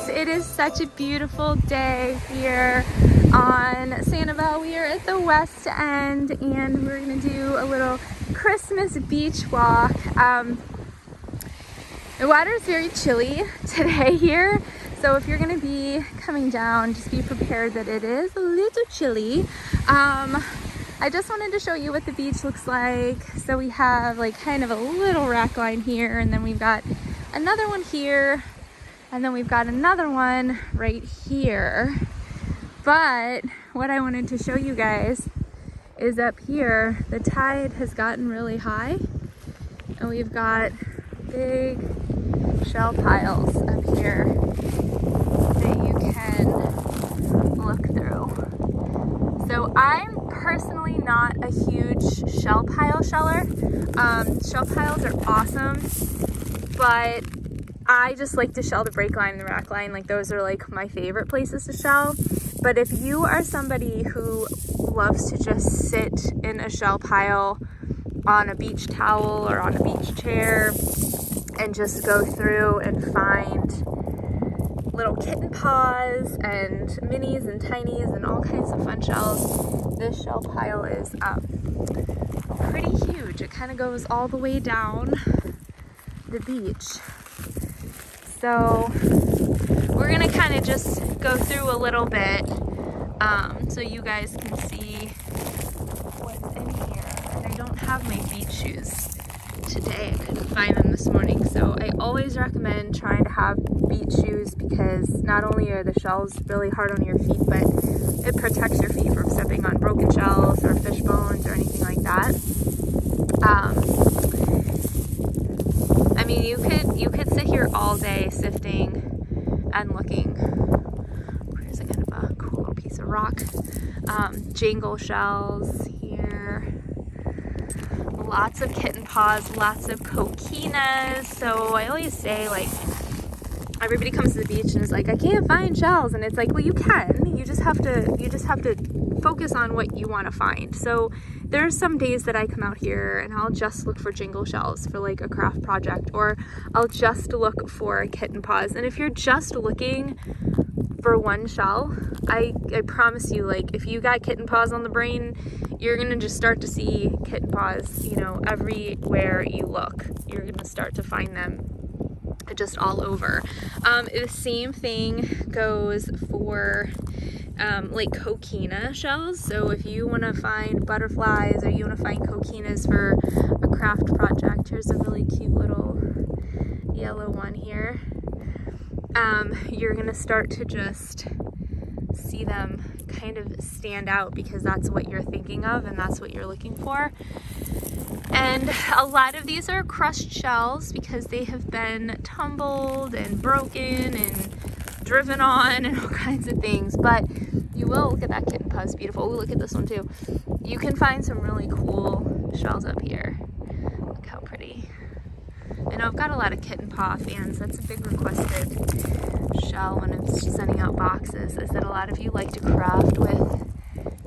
It is such a beautiful day here on Sanibel. We are at the West End and we're going to do a little Christmas beach walk. The water is very chilly today here, so if you're going to be coming down, just be prepared that it is a little chilly. I just wanted to show you what the beach looks like. So we have like kind of a little rack line here, and then we've got another one here, and then we've got another one right here. But what I wanted to show you guys is up here, the tide has gotten really high and we've got big shell piles up here that you can look through. So I'm personally not a huge shell pile sheller. Shell piles are awesome, but I just like to shell the break line and the rack line. Like, those are like my favorite places to shell. But if you are somebody who loves to just sit in a shell pile on a beach towel or on a beach chair and just go through and find little kitten paws and minis and tinies and all kinds of fun shells, this shell pile is pretty huge. It kind of goes all the way down the beach. So we're gonna kind of just go through a little bit so you guys can see what's in here. And I don't have my beach shoes today. I couldn't find them this morning. So I always recommend trying to have beach shoes, because not only are the shells really hard on your feet, but it protects your feet from stepping on broken shells or fish bones or anything like that. I mean, you could sit here all day sifting and looking. Here's a kind of a cool little piece of rock. Jangle shells here. Lots of kitten paws, lots of coquinas. So I always say, like, everybody comes to the beach and is like, I can't find shells, and it's like, well, you can. You just have to focus on what you want to find. So there's some days that I come out here and I'll just look for jingle shells for like a craft project, or I'll just look for kitten paws. And if you're just looking for one shell, I promise you, like, if you got kitten paws on the brain, you're gonna just start to see kitten paws, you know, everywhere you look. You're gonna start to find them just all over. The same thing goes for like coquina shells. So if you want to find butterflies or you want to find coquinas for a craft project, here's a really cute little yellow one here. You're gonna start to just see them kind of stand out, because that's what you're thinking of and that's what you're looking for. And a lot of these are crushed shells because they have been tumbled and broken and driven on and all kinds of things. But you will, look at that kitten paw, it's beautiful. Ooh, look at this one too. You can find some really cool shells up here. Look how pretty. I know I've got a lot of kitten paw fans. That's a big requested shell when I'm sending out boxes, is that a lot of you like to craft with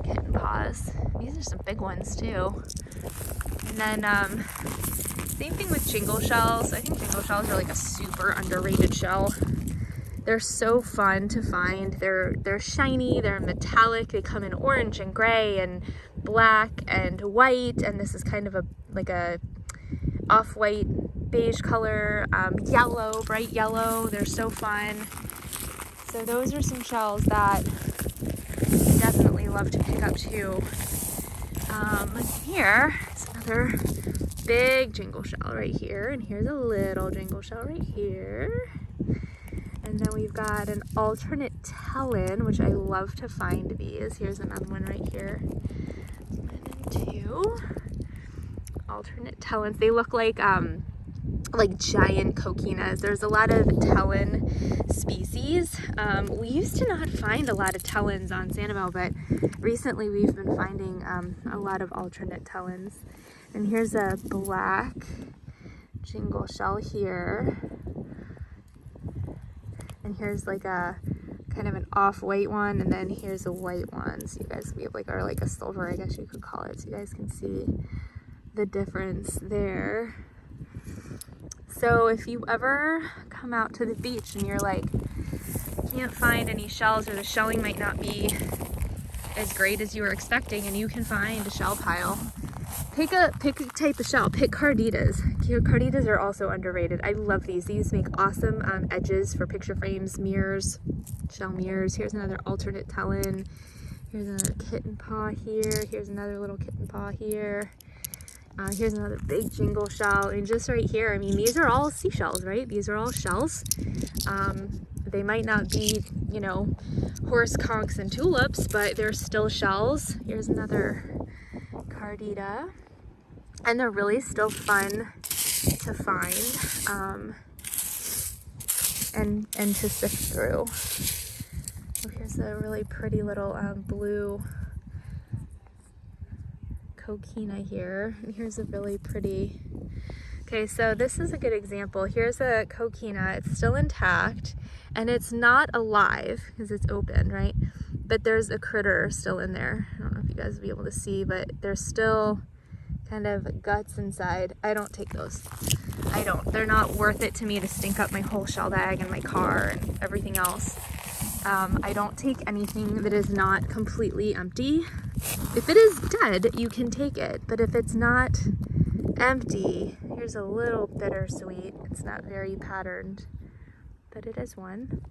kitten paws. These are some big ones too. And then same thing with jingle shells. I think jingle shells are like a super underrated shell. They're so fun to find. They're shiny, they're metallic, they come in orange and gray and black and white, and this is kind of like a off-white beige color, yellow, bright yellow. They're so fun. So those are some shells that I definitely love to pick up too. Here is another big jingle shell right here, and here's a little jingle shell right here. And then we've got an alternate tellin, which I love to find these. Here's another one right here. 1 and 2. Alternate tellins. They look like giant coquinas. There's a lot of tellin species. We used to not find a lot of tellins on Sanibel, but recently we've been finding a lot of alternate tellins. And here's a black jingle shell here. And here's like a kind of an off-white one, and then here's a white one. So you guys, we have like a silver, I guess you could call it. So you guys can see the difference there. So if you ever come out to the beach and you're like, can't find any shells, or the shelling might not be as great as you were expecting, and you can find a shell pile, pick a type of shell. Pick carditas. Carditas are also underrated. I love these. These make awesome edges for picture frames, mirrors, shell mirrors. Here's another alternate tellin. Here's another kitten paw here. Here's another little kitten paw here. Here's another big jingle shell. And just right here, I mean, these are all seashells, right? These are all shells. They might not be, you know, horse conchs and tulips, but they're still shells. Here's another cardita. And they're really still fun to find and to sift through. Oh, here's a really pretty little blue coquina here. And here's a really pretty... Okay, so this is a good example. Here's a coquina. It's still intact, and it's not alive because it's open, right? But there's a critter still in there. I don't know if you guys will be able to see, but there's still kind of guts inside. I don't take those. I don't. They're not worth it to me to stink up my whole shell bag and my car and everything else. I don't take anything that is not completely empty. If it is dead, you can take it, but if it's not empty, here's a little bittersweet. It's not very patterned, but it is one.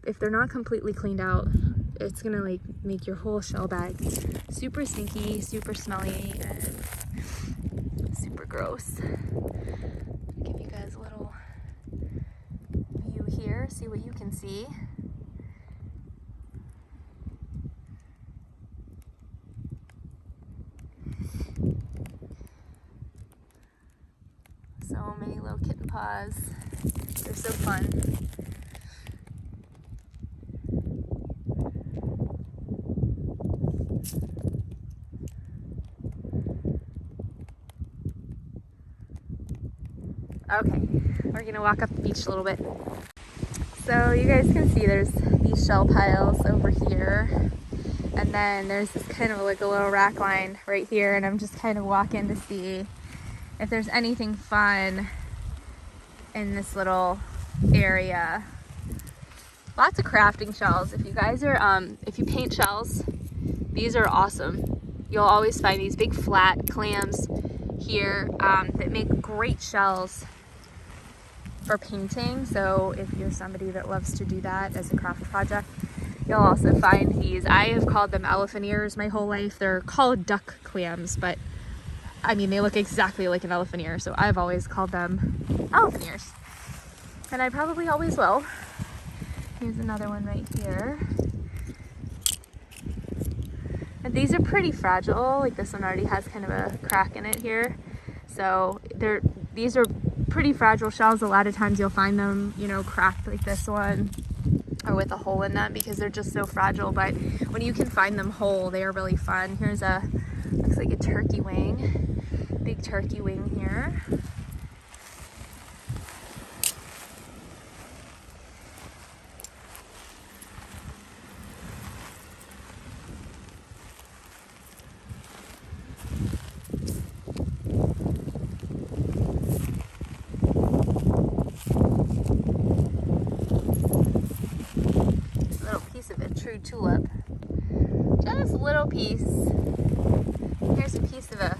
If they're not completely cleaned out, it's gonna like make your whole shell bag super stinky, super smelly, and super gross. Give you guys a little view here, see what you can see. So many little kitten paws. They're so fun. Okay, we're gonna walk up the beach a little bit. So you guys can see there's these shell piles over here, and then there's this kind of like a little rack line right here, and I'm just kind of walking to see if there's anything fun in this little area. Lots of crafting shells. If you guys are, if you paint shells, these are awesome. You'll always find these big flat clams here that make great shells for painting. So if you're somebody that loves to do that as a craft project, you'll also find these. I have called them elephant ears my whole life. They're called duck clams, but I mean, they look exactly like an elephant ear, so I've always called them elephant ears. And I probably always will. Here's another one right here. And these are pretty fragile. Like this one already has kind of a crack in it here. So these are pretty fragile shells. A lot of times you'll find them, you know, cracked like this one, or with a hole in them, because they're just so fragile. But when you can find them whole, they are really fun. Here's a, looks like a turkey wing. Big turkey wing here. Little piece of a true tulip. Just a little piece. Here's a piece of a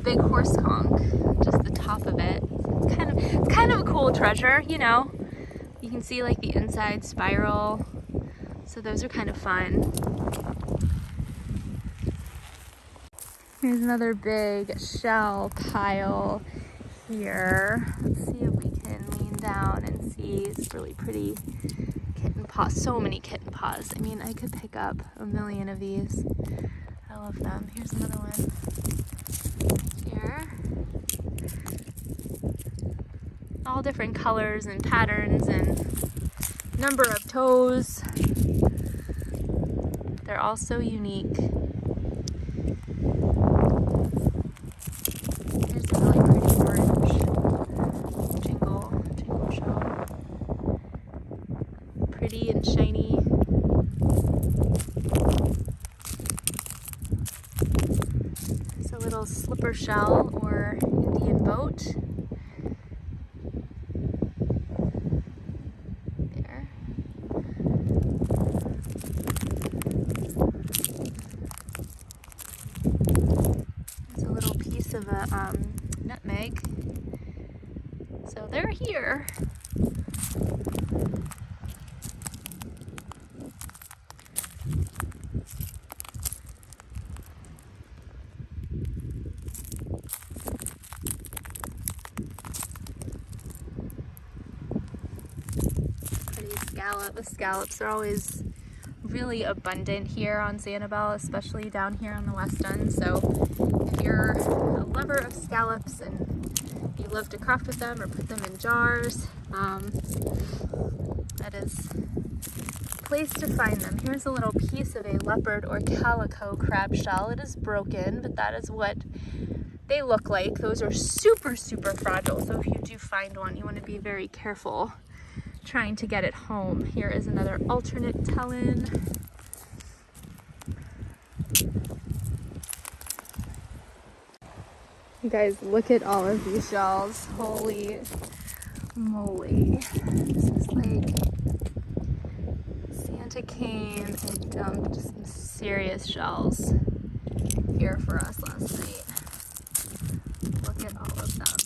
big horse conch, just the top of it. It's kind of a cool treasure, you know. You can see like the inside spiral, so those are kind of fun. Here's another big shell pile here. Let's see if we can lean down and see. It's really pretty kitten paws. So many kitten paws. I mean, I could pick up a million of these. I love them. Here's another one here. All different colors and patterns and number of toes. They're all so unique. Here's a really pretty orange jingle shell. Pretty and shiny. It's a little slipper shell or Indian boat. There. There's a little piece of a nutmeg. So they're here. The scallops are always really abundant here on Sanibel, especially down here on the west end. So if you're a lover of scallops and you love to craft with them or put them in jars, that is a place to find them. Here's a little piece of a leopard or calico crab shell. It is broken, but that is what they look like. Those are super, super fragile. So if you do find one, you want to be very careful trying to get it home. Here is another alternate tellin. You guys, look at all of these shells. Holy moly. This is like Santa came and dumped some serious shells here for us last night. Look at all of them.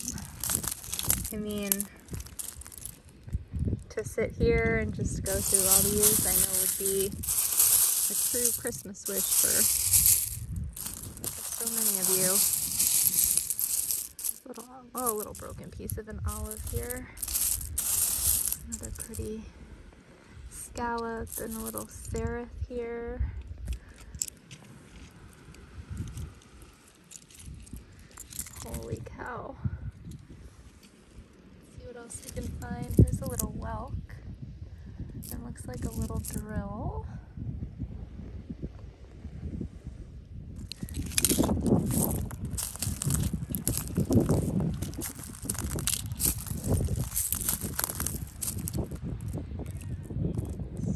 I mean, to sit here and just go through all these, I know would be a true Christmas wish for so many of you. Little broken piece of an olive here. Another pretty scallop and a little seraph here. Holy cow. What else we can find. Here's a little whelk. It looks like a little drill.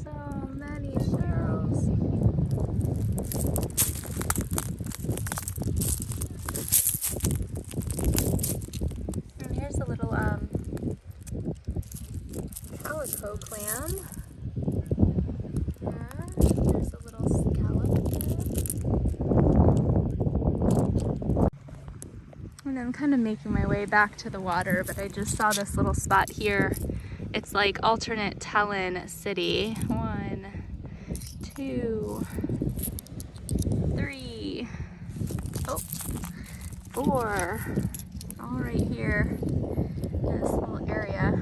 So many shells. And here's a little calico clam. There's a little scallop there. And I'm kind of making my way back to the water, but I just saw this little spot here. It's like alternate tellin city. 1, 2, 3, 4. All right here in this little area.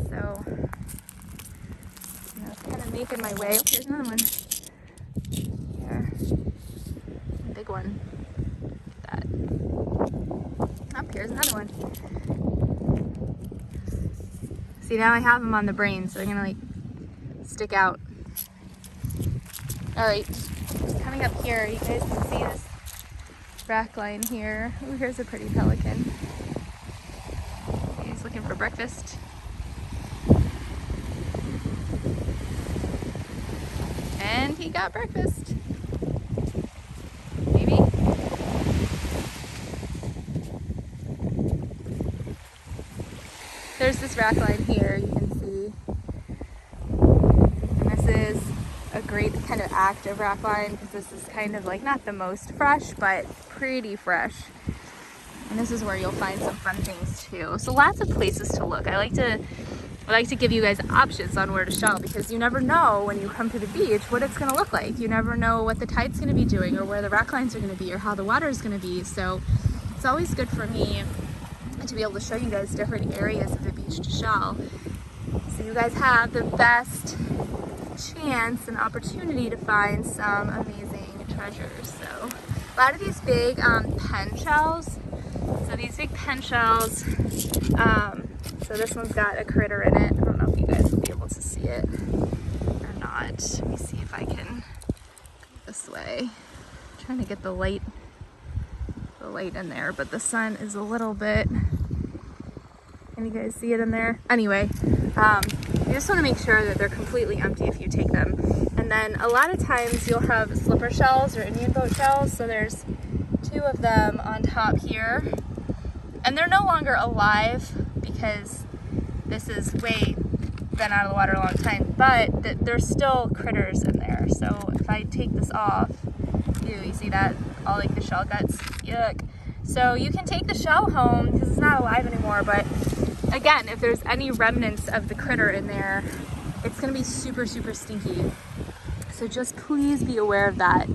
So, kind of making my way. Oh, here's another one. Here. A big one. That. Oh, here's another one. See, now I have them on the brain, so they're gonna like stick out. All right, just coming up here, you guys can see this rack line here. Oh, here's a pretty pelican. He's looking for breakfast. And he got breakfast. Maybe. There's this rack line here, you can see. And this is a great kind of active rack line because this is kind of like not the most fresh, but pretty fresh. And this is where you'll find some fun things too. So lots of places to look. I like to I like to give you guys options on where to shell, because you never know when you come to the beach what it's going to look like. You never know what the tide's going to be doing, or where the rock lines are going to be, or how the water is going to be. So it's always good for me to be able to show you guys different areas of the beach to shell, so you guys have the best chance and opportunity to find some amazing treasures. So a lot of these big pen shells, so these big pen shells, so this one's got a critter in it. I don't know if you guys will be able to see it or not. Let me see if I can go this way. I'm trying to get the light in there, but the sun is a little bit, can you guys see it in there? Anyway, you just want to make sure that they're completely empty if you take them. And then a lot of times you'll have slipper shells or Indian boat shells. So there's 2 of them on top here, and they're no longer alive because this is been out of the water a long time, but there's still critters in there. So if I take this off, you see that? All like the shell guts, yuck. So you can take the shell home because it's not alive anymore, but again, if there's any remnants of the critter in there, it's gonna be super, super stinky. So just please be aware of that,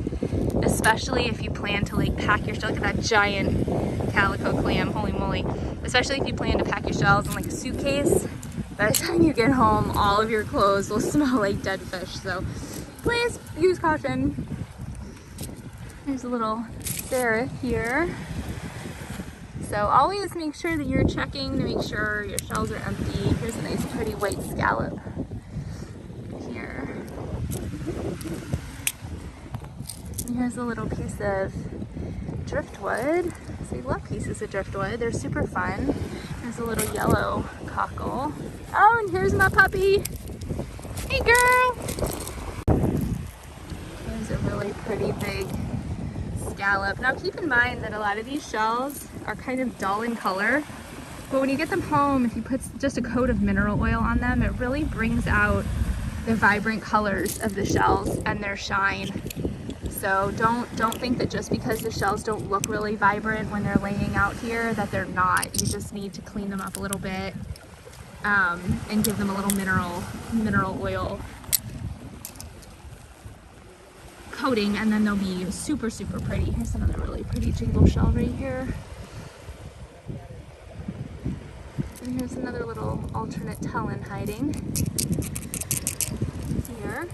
especially if you plan to like pack your shell. Look at that giant calico clam, holy moly. Especially if you plan to pack your shells in like a suitcase. By the time you get home, all of your clothes will smell like dead fish. So please use caution. There's a little ferret here. So always make sure that you're checking to make sure your shells are empty. Here's a nice pretty white scallop here. And here's a little piece of driftwood. So you love pieces of driftwood. They're super fun. There's a little yellow cockle. Oh, and here's my puppy. Hey girl. There's a really pretty big scallop. Now keep in mind that a lot of these shells are kind of dull in color, but when you get them home, if you put just a coat of mineral oil on them, it really brings out the vibrant colors of the shells and their shine. So don't think that just because the shells don't look really vibrant when they're laying out here that they're not. You just need to clean them up a little bit and give them a little mineral oil coating, and then they'll be super, super pretty. Here's another really pretty jingle shell right here. And here's another little alternate talon hiding here.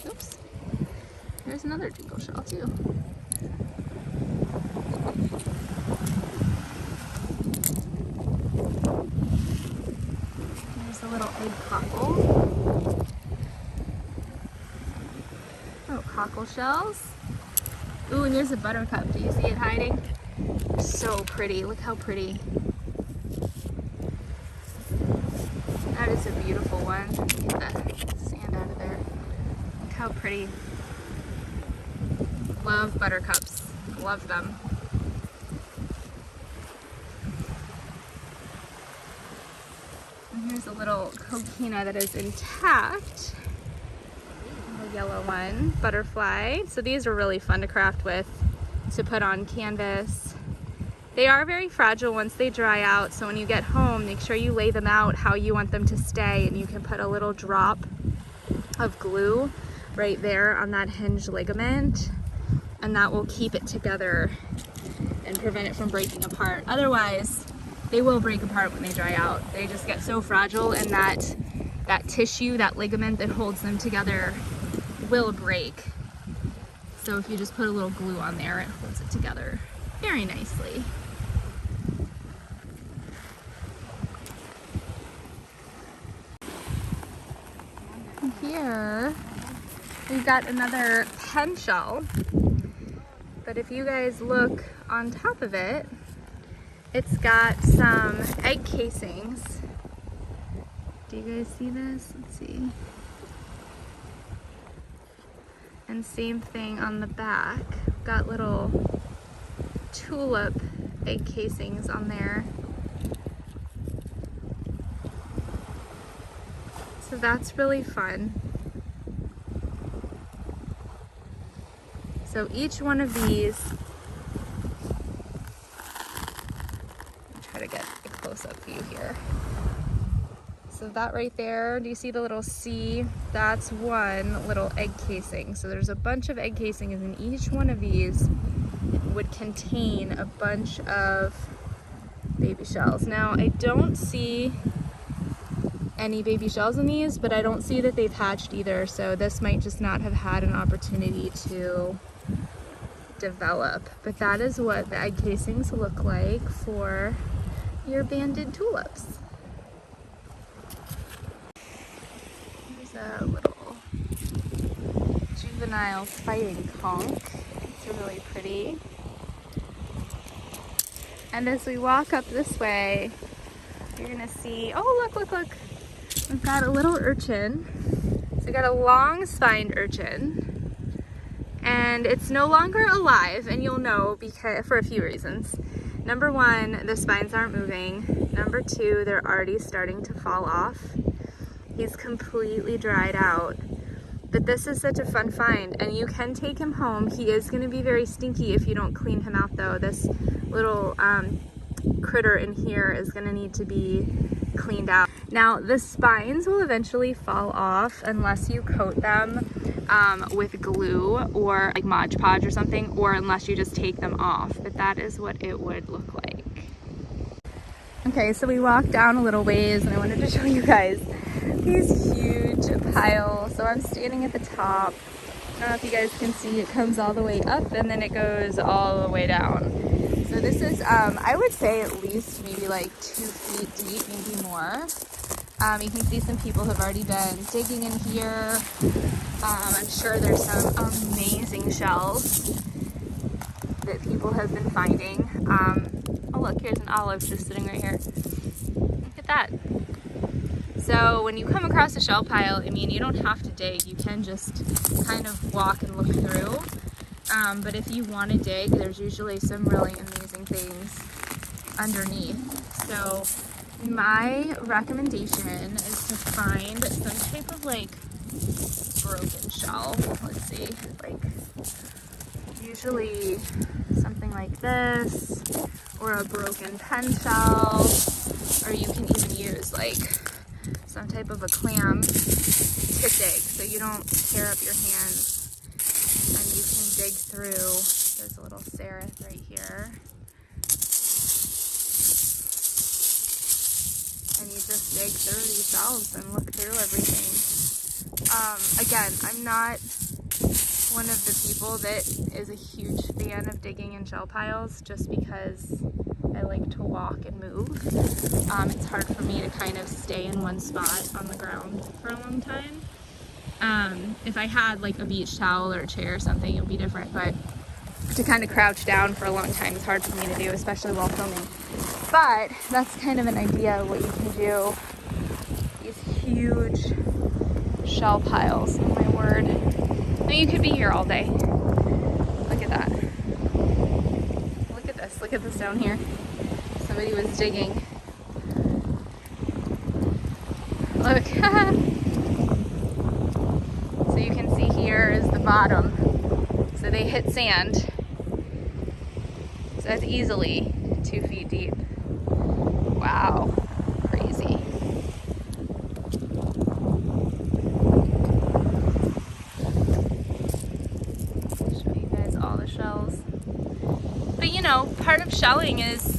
Oops. Here's another jingle shell too. Here's a little egg cockle. Oh, cockle shells. Ooh, and there's a buttercup. Do you see it hiding? So pretty. Look how pretty. That is a beautiful one. Get that sand out of there. Look how pretty. Love buttercups. Love them. And here's a little coquina that is intact. The yellow one, butterfly. So these are really fun to craft with, to put on canvas. They are very fragile once they dry out, so when you get home, make sure you lay them out how you want them to stay, and you can put a little drop of glue right there on that hinge ligament, and that will keep it together and prevent it from breaking apart. Otherwise, they will break apart when they dry out. They just get so fragile, and that tissue, that ligament that holds them together will break. So if you just put a little glue on there, it holds it together very nicely. Here we've got another pen shell, but if you guys look on top of it, it's got some egg casings. Do you guys see this? Let's see. And same thing on the back. Got little tulip egg casings on there. So that's really fun. So each one of these, I'll try to get a close-up view here. So that right there, do you see the little C? That's one little egg casing. So there's a bunch of egg casings, and each one of these would contain a bunch of baby shells. Now, I don't see any baby shells in these, but I don't see that they've hatched either. So this might just not have had an opportunity to develop. But that is what the egg casings look like for your banded tulips. There's a little juvenile fighting conch. It's really pretty. And as we walk up this way, you're gonna see, oh look, we've got a little urchin. So we got a long spined urchin, and it's no longer alive, and you'll know because for a few reasons. Number one, the spines aren't moving. Number two, they're already starting to fall off. He's completely dried out. But this is such a fun find, and you can take him home. He is gonna be very stinky if you don't clean him out though. This little critter in here is gonna need to be cleaned out. Now, the spines will eventually fall off unless you coat them with glue or like Mod Podge or something, or unless you just take them off, but that is what it would look like. Okay, so we walked down a little ways, and I wanted to show you guys these huge piles. So I'm standing at the top. I don't know if you guys can see, it comes all the way up and then it goes all the way down. So this is, I would say at least maybe like 2 feet deep, maybe more. You can see some people have already been digging in here. I'm sure there's some amazing shells that people have been finding. Oh look, here's an olive just sitting right here. Look at that. So when you come across a shell pile, I mean, you don't have to dig. You can just kind of walk and look through. But if you want to dig, there's usually some really amazing things underneath. So my recommendation is to find some type of like broken shell. Let's see, like usually something like this, or a broken pen shell, or you can even use like some type of a clam to dig so you don't tear up your hands, and you can dig through. There's a little serif right here, and you just dig through these shells and look through everything. Again, I'm not one of the people that is a huge fan of digging in shell piles just because I like to walk and move. It's hard for me to kind of stay in one spot on the ground for a long time. If I had like a beach towel or a chair or something, it would be different, but to kind of crouch down for a long time is hard for me to do, especially while filming. But that's kind of an idea of what you can do. These huge shell piles, oh my word. Now you could be here all day. Look at that. Look at this down here. Somebody was digging. Look. So you can see here is the bottom. So they hit sand. So that's easily 2 feet deep. Wow. Crazy. Show you guys all the shells. But you know, part of shelling is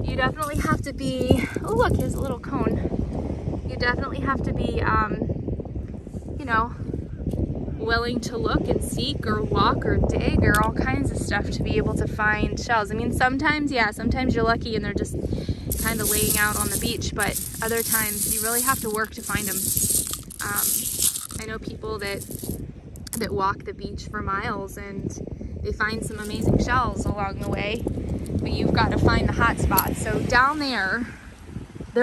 you definitely have to be, oh look, here's a little cone. You definitely have to be, you know, willing to look and seek or walk or dig or all kinds of stuff to be able to find shells. I mean, sometimes, yeah, sometimes you're lucky and they're just kind of laying out on the beach, but other times you really have to work to find them. I know people that walk the beach for miles and they find some amazing shells along the way, but you've got to find the hot spots. So down there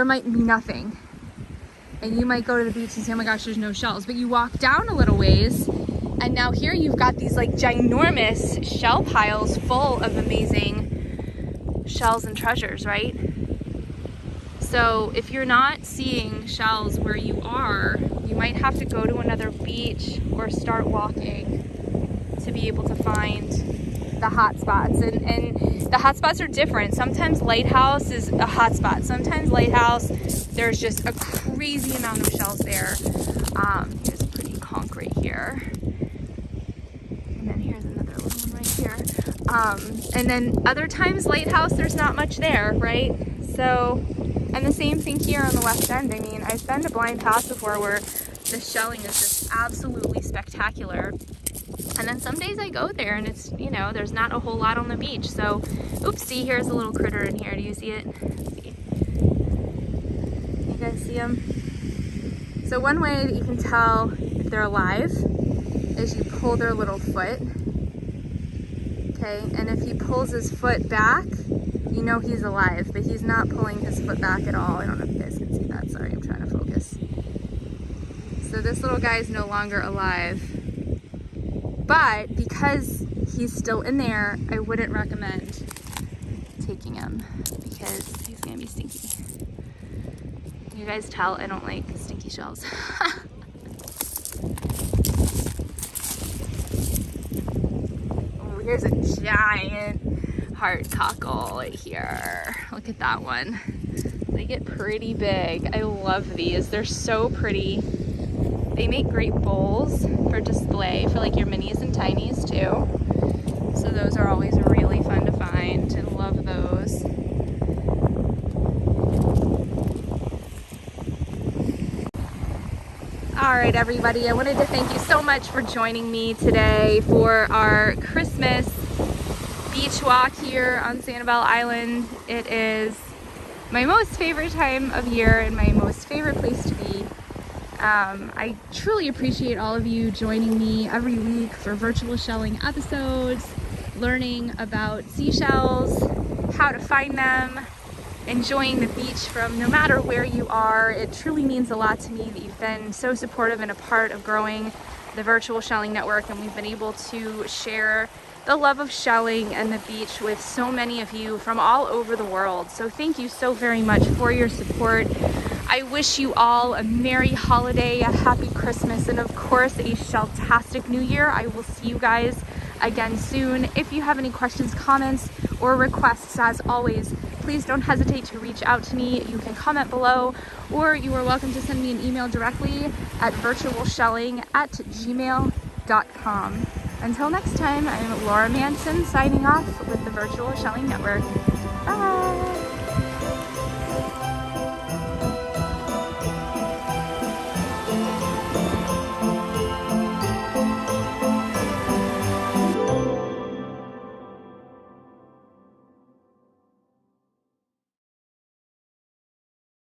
might be nothing. And you might go to the beach and say, oh my gosh, there's no shells. But you walk down a little ways, and now here you've got these like ginormous shell piles full of amazing shells and treasures, right? So if you're not seeing shells where you are, you might have to go to another beach or start walking to be able to find the hot spots, and the hot spots are different. Sometimes lighthouse is a hot spot. Sometimes lighthouse, there's just a crazy amount of shells there. Here's a pretty conch right here. And then here's another little one right here. And then other times lighthouse, there's not much there, right? So, and the same thing here on the west end. I mean, I've been to Blind Pass before where the shelling is just absolutely spectacular. And then some days I go there and it's, you know, there's not a whole lot on the beach. So, oops, see, here's a little critter in here. Do you see it? See. You guys see him? So one way that you can tell if they're alive is you pull their little foot. Okay, and if he pulls his foot back, you know he's alive, but he's not pulling his foot back at all. I don't know if you guys can see that. Sorry, I'm trying to focus. So this little guy is no longer alive. But because he's still in there, I wouldn't recommend taking him because he's gonna be stinky. You guys tell I don't like stinky shells. Oh, here's a giant heart cockle right here. Look at that one. They get pretty big. I love these. They're so pretty. They make great bowls for display for like your minis and tinies too. So those are always really fun to find and love those. All right, everybody, I wanted to thank you so much for joining me today for our Christmas beach walk here on Sanibel Island. It is my most favorite time of year and my most favorite place to be. I truly appreciate all of you joining me every week for virtual shelling episodes, learning about seashells, how to find them, enjoying the beach from no matter where you are. It truly means a lot to me that you've been so supportive and a part of growing the Virtual Shelling Network, and we've been able to share the love of shelling and the beach with so many of you from all over the world. So thank you so very much for your support. I wish you all a merry holiday, a happy Christmas, and of course a shell-tastic New Year. I will see you guys again soon. If you have any questions, comments, or requests, as always, please don't hesitate to reach out to me. You can comment below, or you are welcome to send me an email directly at virtualshelling@gmail.com. Until next time, I'm Laura Manson signing off with the Virtual Shelling Network. Bye!